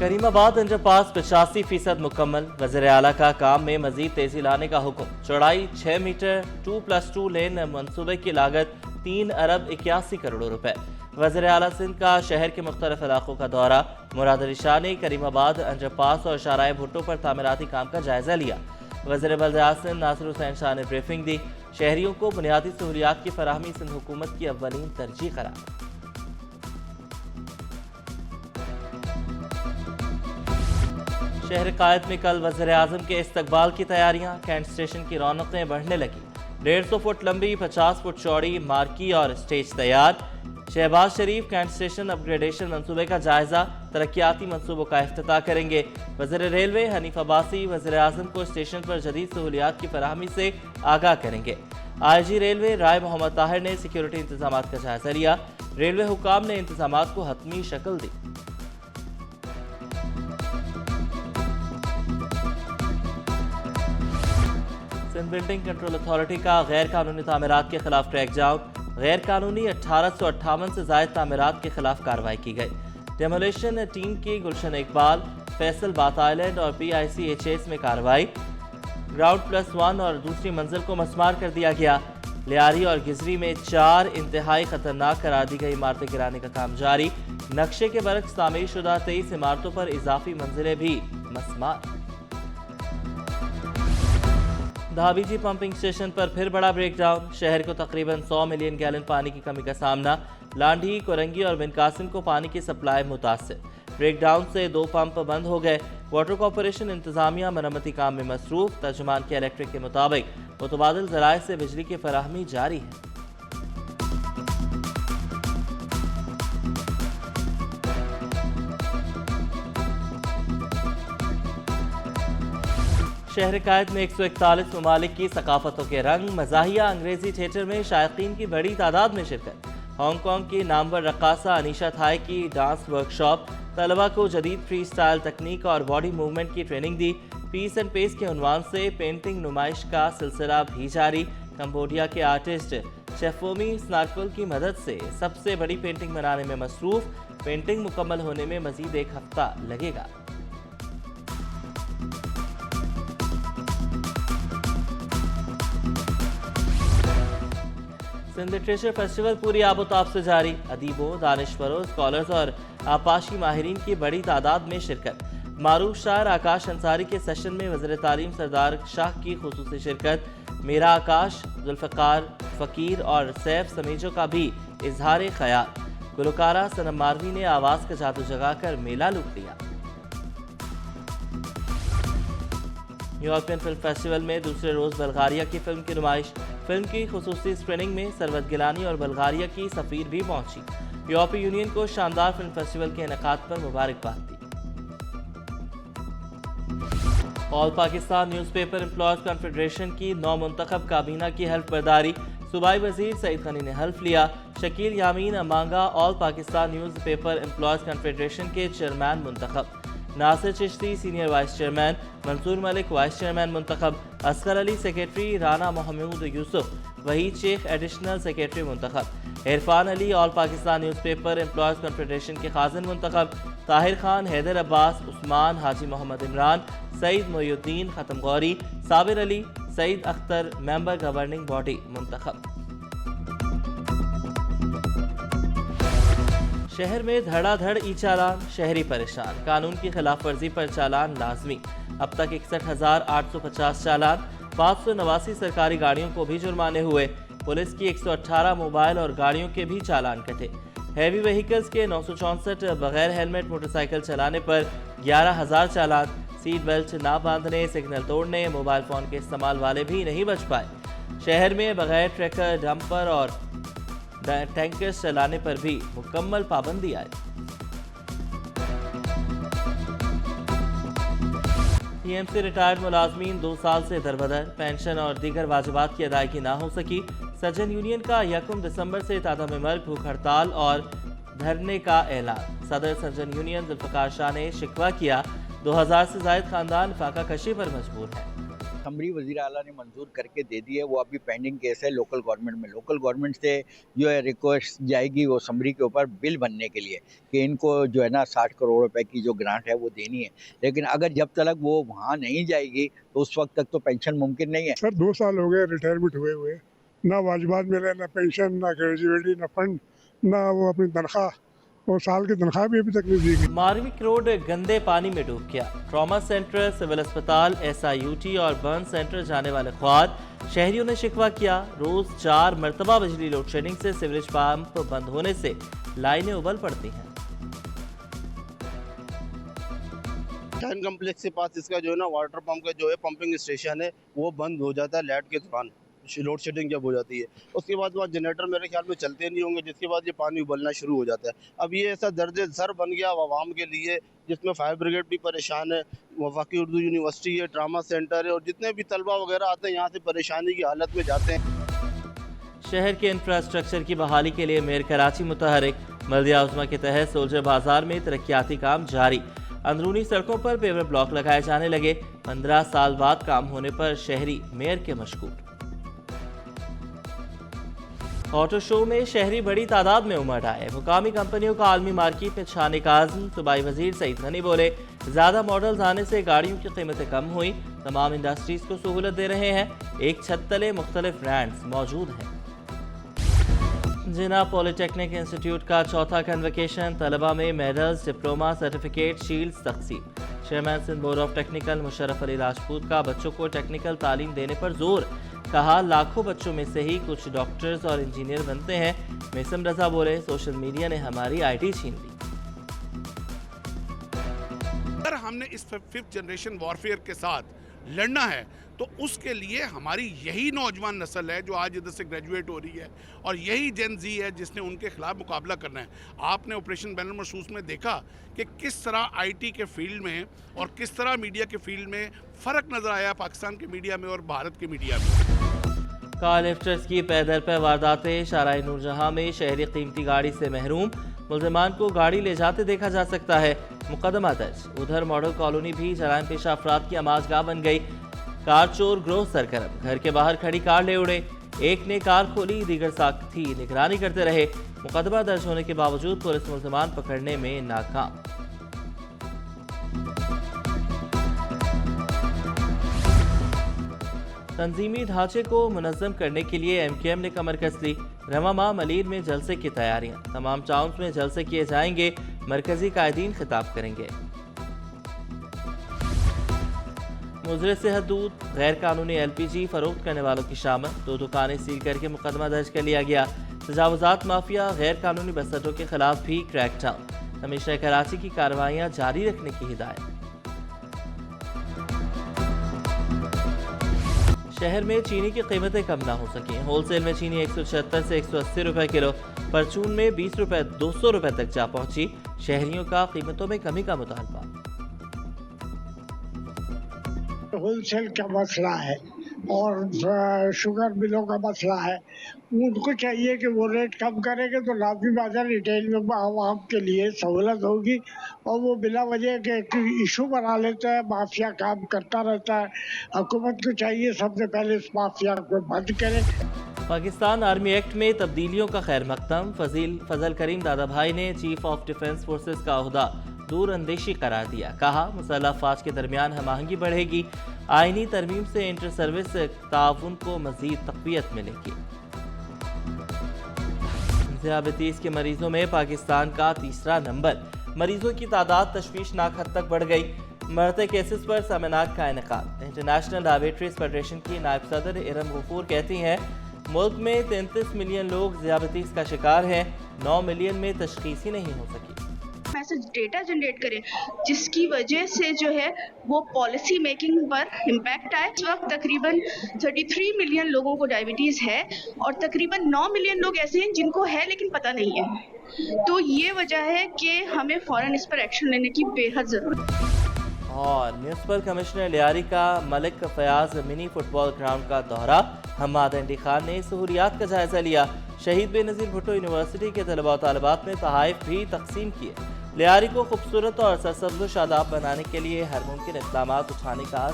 Karimabad underpass 85% मुकम्मल। वज़ीर आला का काम में मजीद तेजी लाने का हुक्म। चौड़ाई 6 मीटर 2+2 लेन मनसूबे की लागत 3 अरब 81 करोड़ रुपए। वज़ीर आला सिंध का शहर के मुख्तलिफ इलाकों का दौरा। मुराद अली शाह ने करीमाबाद अंडरपास और शाहराह भुट्टो पर तामीराती काम का जायजा लिया। वज़ीर बल्दियात सिंध नासिर हुसैन शाह ने ब्रीफिंग दी। शहरियों को बुनियादी सहूलियात की फराहमी सिंध हुकूमत की अव्वलीन तरजीह करार। शहर कायद में कल वज़ीर आज़म के इस्तकबाल की तैयारियां। कैंट स्टेशन की रौनकें बढ़ने लगी। 150 फुट लंबी 50 फुट चौड़ी मार्की और स्टेज तैयार। शहबाज शरीफ कैंट स्टेशन अपग्रेडेशन मंसूबे का जायजा। तरक्याती मंसूबों का इफ्तिताह करेंगे। वज़ीर रेलवे हनीफ अब्बासी वज़ीर आज़म को स्टेशन पर जदीद सहूलियात की फराहमी से आगाह करेंगे। IG रेलवे राय मोहम्मद ताहिर ने सिक्योरिटी इंतजाम का जायजा लिया। रेलवे हुकाम ने इंतजाम को हतमी शक्ल दी। सिंध बिल्डिंग कंट्रोल अथॉरिटी का गैर कानूनी तामीरात के खिलाफ क्रैक डाउन। गैर कानूनी 1858 से जायद तामीरात के खिलाफ कार्रवाई की गई। डेमोलेशन टीम की गुलशन इकबाल, फैसल बात आइलैंड और PICHS में कार्रवाई। ग्राउंड +1 और दूसरी मंजिल को मस्मार कर दिया गया। लियारी और गिजरी में 4 इंतहाई खतरनाक करार दी गई इमारतें गिराने का काम जारी। नक्शे के बरक्स तामीर शुदा 23 इमारतों पर इजाफी मंजिलें भी मस्मार। धाबीजी पंपिंग स्टेशन पर फिर बड़ा ब्रेकडाउन। शहर को तकरीबन 100 मिलियन गैलन पानी की कमी का सामना। लांढी, कोरंगी और बिन कासिम को पानी की सप्लाई मुतासिर। ब्रेकडाउन से 2 पंप बंद हो गए। वाटर कॉरपोरेशन इंतजामिया मरम्मती काम में मसरूफ। तर्जुमान के इलेक्ट्रिक के मुताबिक मुतबादिल ज़राए से बिजली की फराहमी जारी है। शहर कायद में 141 ममालिक की सकाफतों के रंग। मज़ाहिया अंग्रेजी थिएटर में शायकीन की बड़ी तादाद में शिरकत। हांगकांग की नामवर रक्कासा अनीशा थाई की डांस वर्कशॉप। तलबा को जदीद फ्री स्टाइल तकनीक और बॉडी मूवमेंट की ट्रेनिंग दी। पीस एंड पेस के उन्वान से पेंटिंग नुमाइश का सिलसिला भी जारी। कंबोडिया के आर्टिस्ट शेफोमी स्नार्कल की मदद से सबसे बड़ी पेंटिंग बनाने में मसरूफ। पेंटिंग मुकम्मल होने में मजीद 1 हफ्ता लगेगा। सिंध लिटरेचर फेस्टिवल पूरी आबोताब से जारी। अदीबों, दानिश्वरों, स्कॉलर्स और आपाशी माहिरीन की बड़ी तादाद में शिरकत। मारूफ शायर आकाश अंसारी के सेशन में वज़ीर तालीम सरदार शाह की खुसूसी शिरकत। मेरा आकाश, जुल्फ़िकार फ़कीर और सैफ समीजों का भी इजहार ख्याल। गुलकारा सनम मारवी ने आवाज़ का जादू जगाकर मेला लूट लिया। यूरोपियन फिल्म फेस्टिवल में दूसरे रोज बल्गारिया की फिल्म की नुमाइश। फिल्म की खुसूसी स्क्रीनिंग में सरवत गिलानी और बल्गारिया की सफीर भी पहुंची। यूरोपीय यूनियन को शानदार फिल्म फेस्टिवल के इनेकाद पर मुबारकबाद दी। All Pakistan newspaper employees confederation की नौ मुंतखब काबीना की हल्फ बर्दारी। सूबाई वजीर सईद गनी ने हल्फ लिया। शकील यामीन अमांगा all Pakistan newspaper employees confederation के चेयरमैन मुंतखब। Nasir Chishti senior vice chairman. Mansoor Malik vice chairman मुंतखब। Asghar Ali secretary. Rana Mahmood Yousuf Waheed Sheikh additional secretary मुंतखब। Irfan Ali all Pakistan newspaper employees confederation के खाजिन मुंतखब। ताहिर खान, हैदर अब्बास, उस्मान, हाजी मोहम्मद इमरान, सईद मोयुद्दीन, खत्म Ghauri, Sabir Ali, Saeed Akhtar member governing body मुंतखब। शहर में धड़ाधड़ ई चालान। शहरी परेशान। कानून की खिलाफ वर्जी पर चालान लाजमी। अब तक 61,850 चालान। 589 सरकारी गाड़ियों को भी जुर्माने हुए। पुलिस की 118 मोबाइल और गाड़ियों के भी चालान कटे। हैवी व्हीकल्स के 964 बगैर हेलमेट मोटरसाइकिल चलाने पर 11,000 चालान। सीट बेल्ट ना बांधने, सिग्नल तोड़ने, मोबाइल फोन के इस्तेमाल वाले भी नहीं बच पाए। शहर में बगैर ट्रैकर, डंपर और टैंकर्स चलाने पर भी मुकम्मल पाबंदी आई। TMC रिटायर्ड मुलाजमीन 2 साल से दरबदर। पेंशन और दीगर वाजिबात की अदायगी ना हो सकी। सज्जन यूनियन का 1 दिसंबर से तादाम मर्ग भूख हड़ताल और धरने का ऐलान। सदर सज्जन यूनियन जुल्फ़िकार शाह ने शिकवा किया। 2000 से जायद खानदान फाका कशी पर मजबूर है। समरी वज़ीर आला ने मंजूर करके दे दी है, वो अभी पेंडिंग केस है लोकल गवर्नमेंट में। लोकल गवर्नमेंट से जो है रिक्वेस्ट जाएगी वो समरी के ऊपर बिल बनने के लिए कि इनको जो है ना 60 करोड़ रुपए की जो ग्रांट है वो देनी है। लेकिन अगर जब तक वो वहाँ नहीं जाएगी तो उस वक्त तक तो पेंशन मुमकिन नहीं है। सर 2 साल हो गए रिटायरमेंट हुए, ना वाजबात मिले, ना पेंशन, ना ग्रेजुएटी, ना फंड, ना वो अपनी तनख्वाह, और साल की तनख्वाह भी अभी तक नहीं दी गई। मारविक रोड गंदे पानी में डूब गया। ट्रॉमा सेंटर, सिविल अस्पताल, SIUT और बर्न सेंटर जाने वाले ख्वार शहरियों ने शिकवा किया। रोज 4 मरतबा बिजली लोड शेडिंग से सीवरेज पंप बंद होने से लाइनें उबल पड़ती हैं। कैन कम्प्लेक्स के पास इसका जो है ना वाटर पंप का जो है पंपिंग स्टेशन है वो बंद हो जाता है लाइट के दौरान, लोड शेडिंग जब हो जाती है। उसके बाद वहाँ जनरेटर मेरे ख्याल में चलते नहीं होंगे, जिसके बाद ये पानी उबलना शुरू हो जाता है। अब ये ऐसा दर्द सर बन गया आवाम के लिए, जिसमें फायर ब्रिगेड भी परेशान है, वफाकी उर्दू यूनिवर्सिटी है, ट्रामा सेंटर है, और जितने भी तलबा वगैरह आते हैं यहाँ से परेशानी की हालत में जाते हैं। शहर के इंफ्रास्ट्रक्चर की बहाली के लिए मेयर कराची मुतहरिक। बल्दिया उज़्मा के तहत सोल्जर बाजार में तरक्याती काम जारी। अंदरूनी सड़कों पर पेवर ब्लॉक लगाए जाने लगे। 15 साल बाद काम होने पर शहरी मेयर के मशकूर। ऑटो शो में शहरी बड़ी तादाद में उमड़ आए। मुकामी कंपनियों का आलमी मार्केट में छाने का आज़म। सूबाई वजीर सईद गनी बोले, ज्यादा मॉडल्स आने से गाड़ियों की कीमतें कम हुई। तमाम इंडस्ट्रीज को सहूलत दे रहे हैं। एक छत तले मुख्तलिफ ब्रांड्स मौजूद हैं। जिना पॉलिटेक्निक इंस्टीट्यूट का चौथा कन्वोकेशन, तलबा में मेडल्स, डिप्लोमा, सर्टिफिकेट, शील्ड्स तकसीम। Chairman Sindh board of technical Musharraf Ali Rajput का बच्चों को टेक्निकल तालीम देने पर जोर। कहा, लाखों बच्चों में से ही कुछ डॉक्टर्स और इंजीनियर बनते हैं। मेसम रजा बोले, सोशल मीडिया ने हमारी IT छीन ली। अगर हमने इस 5th जनरेशन वॉरफेयर के साथ लड़ना है तो उसके लिए हमारी यही नौजवान नस्ल है जो आज इधर से ग्रेजुएट हो रही है, और यही जेन जी है जिसने उनके खिलाफ मुकाबला करना है। आपने ऑपरेशन बैनर मखसूस में देखा कि किस तरह IT के फील्ड में और किस तरह मीडिया के फील्ड में फ़र्क नज़र आया पाकिस्तान के मीडिया में और भारत के मीडिया में। कार लिफ्टर्स की पैदल पर वारदातें। शाहराह नूरजहां में शहरी कीमती गाड़ी से महरूम। मुल्ज़िमान को गाड़ी ले जाते देखा जा सकता है। मुकदमा दर्ज। उधर मॉडल कॉलोनी भी जराइम पेशा अफराद की आमाजगाह बन गई। कार चोर ग्रोह सरगर्म। घर के बाहर खड़ी कार ले उड़े। एक ने कार खोली, दीगर साथी निगरानी करते रहे। मुकदमा दर्ज होने के बावजूद पुलिस मुल्ज़िमान पकड़ने में नाकाम। तंजीमी ढांचे को मुनज़्ज़म करने के लिए MKM ने कमर कस ली। रवामा मलीर में जलसे की तैयारियां। तमाम टाउन्स में जलसे किए जाएंगे। मरकजी कायदीन खिताब करेंगे। मुजरे से हदूद। गैर कानूनी LPG फरोख्त करने वालों की शामत। 2 दुकानें सील करके मुकदमा दर्ज कर लिया गया। तजावुज़ात माफिया, गैर कानूनी बस अड्डों के खिलाफ भी क्रैकडाउन। कमिश्नर कराची की कार्रवाइयां जारी रखने की हिदायत। शहर में चीनी की कीमतें कम ना हो सकें। होलसेल में चीनी 176 से 180 रुपए किलो, परचून में 20 रुपए 200 रुपए तक जा पहुंची। शहरियों का कीमतों में कमी का मुतालबा। होलसेल का मसला है और शुगर मिलों का मसला है। उनको चाहिए कि वो रेट कम करेंगे तो लाजमी बात है रिटेल में आवाम के लिए सहूलत होगी, और वो बिला वजह के इशू बना लेते हैं। माफिया काम करता रहता है। हुकूमत को चाहिए सबसे पहले इस माफिया को बंद करे। पाकिस्तान आर्मी एक्ट में तब्दीलियों का खैर मकदम। फजल करीम दादाभाई ने चीफ ऑफ डिफेंस फोर्सेस का ओहदा दूर अंदेशी करार दिया। कहा, मुसल्लह अफवाज के दरमियान हमआहंगी बढ़ेगी। आईनी तरमीम से इंटर सर्विस ताउन को मजीद तक़वियत मिलेगी। ज़ियाबतीस के मरीजों में पाकिस्तान का तीसरा नंबर। मरीजों की तादाद तशवीशनाक हद तक बढ़ गई। मरते केसेस पर सेमिनार का इनेकाद। इंटरनेशनल डायबिटीज फेडरेशन की नायब सदर इरम गफूर कहती हैं, मुल्क में 33 मिलियन लोग ज़ियाबतीस का शिकार हैं। 9 मिलियन में तशखीस ही नहीं हो सकी। मैसेज डेटा जनरेट करें जिसकी वजह से जो है वो पॉलिसी मेकिंग पर इम्पैक्ट आए। इस वक्त तकरीबन 33 मिलियन लोगों को डायबिटीज़ है और तकरीबन 9 मिलियन लोग ऐसे हैं जिनको है लेकिन पता नहीं है। तो ये वजह है कि हमें फ़ौरन इस पर एक्शन लेने की बेहद ज़रूरत है। और म्यूनसिपल कमिश्नर लियारी का Malik Fayaz mini football ground का दौरा। हम्माद अंडी खान ने सहूलियात का जायजा लिया। शहीद बेनज़ीर भुट्टो यूनिवर्सिटी के तलबा और तालिबात में तहाइफ भी तकसीम किए। लियारी को खूबसूरत और सरसब्ज़ शादाब बनाने के लिए हर मुमकिन इक़दामात उठाने का